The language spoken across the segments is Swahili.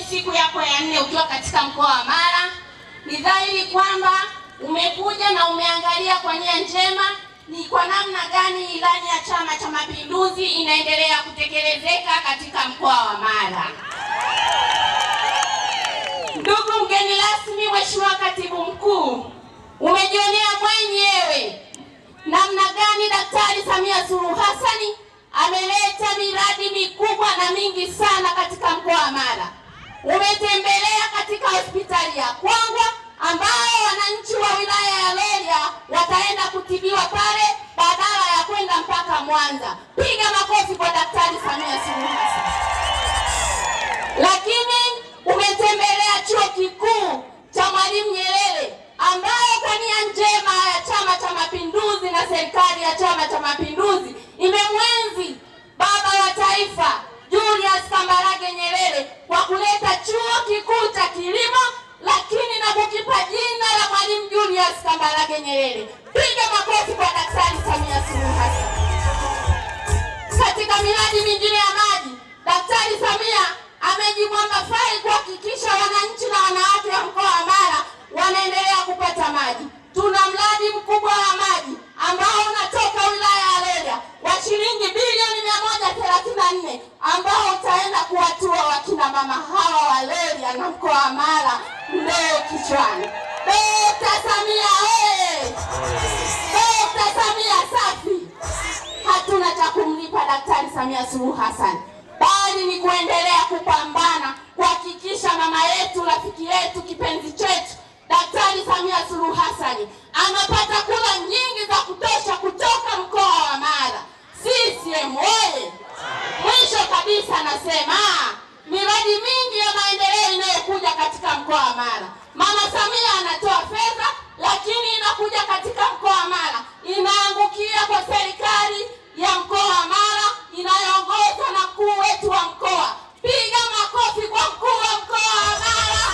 siku yako ya 4 ukiwa katika mkoa wa Mara. Ni dhahiri kwamba umekuja na umeangalia kwa nia njema ni kwa namna gani ilani ya Chama cha Mapinduzi inaendelea kutekelezeka katika mkoa wa Mara. Ndugu mgeni rasmi, Mheshimiwa Katibu Mkuu, umejionea mwenyewe namna gani Daktari Samia Suluhu Hassan ameleta miradi mikubwa na mingi sana katika mkoa wa Mara. Umetembelea katika hospitali ya Kwangwa ambao wananchi wa wilaya ya Rorya wataenda kutibiwa pale badala ya kwenda mpaka Mwanza. Piga makofi kwa Daktari Samia Suluhu Hassan. Lakini umetembelea chuo kikuu cha Mwalimu Nyerere ambayo kwa nia njema ya Chama cha Mapinduzi na serikali ya Chama cha Mapinduzi imemwenzi baba wa taifa Julius Kambarage Nyerere kwa kuleta chuo kikuu cha kilimo, lakini na kukipa jina la Mwalimu Julius Kambarage Nyerere. Piga makofi kwa Daktari Samia Suluhu Hassan. Katika miradi mingine ya maji, Daktari Samia amejimwamba fai kuhakikisha wananchi na wanawake wa mkoa wa Mara wanaendelea kupata maji. Tuna mradi mkubwa wa maji ambao unatoka wilaya ya Rorya wa shilingi bilioni 134 ambao utaenda kuwatua wakina mama hawa wa Rorya na mkoa wa Mara ndoo kichwani. Dr. Samia oye! Dr. Samia safi! Hatuna cha kumlipa Daktari Samia Suluhu Hassan, bali ni kuendelea kupambana kuhakikisha mama yetu, rafiki yetu, kipenzi chetu Daktari Samia Suluhu Hassan anapata kula nyingi za kutosha kutoka mkoa wa Mara. CCM oye! Mwisho kabisa nasema miradi mingi ya maendeleo inayokuja katika mkoa wa Mara, Mama Samia anatoa fedha, lakini inakuja katika mkoa wa Mara inaangukia kwa serikali ya mkoa wa Mara inayoongozwa na mkuu wetu wa mkoa. Piga makofi kwa mkuu wa mkoa wa Mara.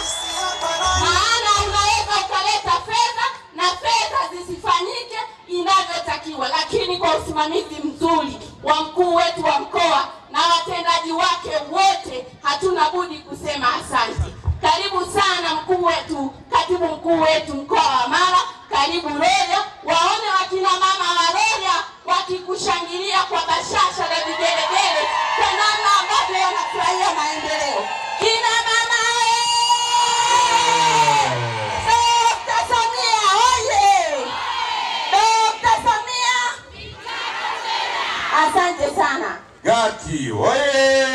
Maana unaweza ukaleta fedha na fedha zisifanyike inavyotakiwa, lakini kwa usimamizi mzuri wa mkuu wetu wa mkoa na watendaji wake wote hatuna budi kusema asante. Karibu sana mkuu wetu, katibu mkuu wetu mkoa wa Mara. Karibu Rorya, waone wakina mama wa Rorya wakikushangilia kwa bashasha na vigelegele kwa namna ambavyo wanafurahia maendeleo. Kina mama Dr. Samia oye! Dr. Samia, asante sana. Gati oye!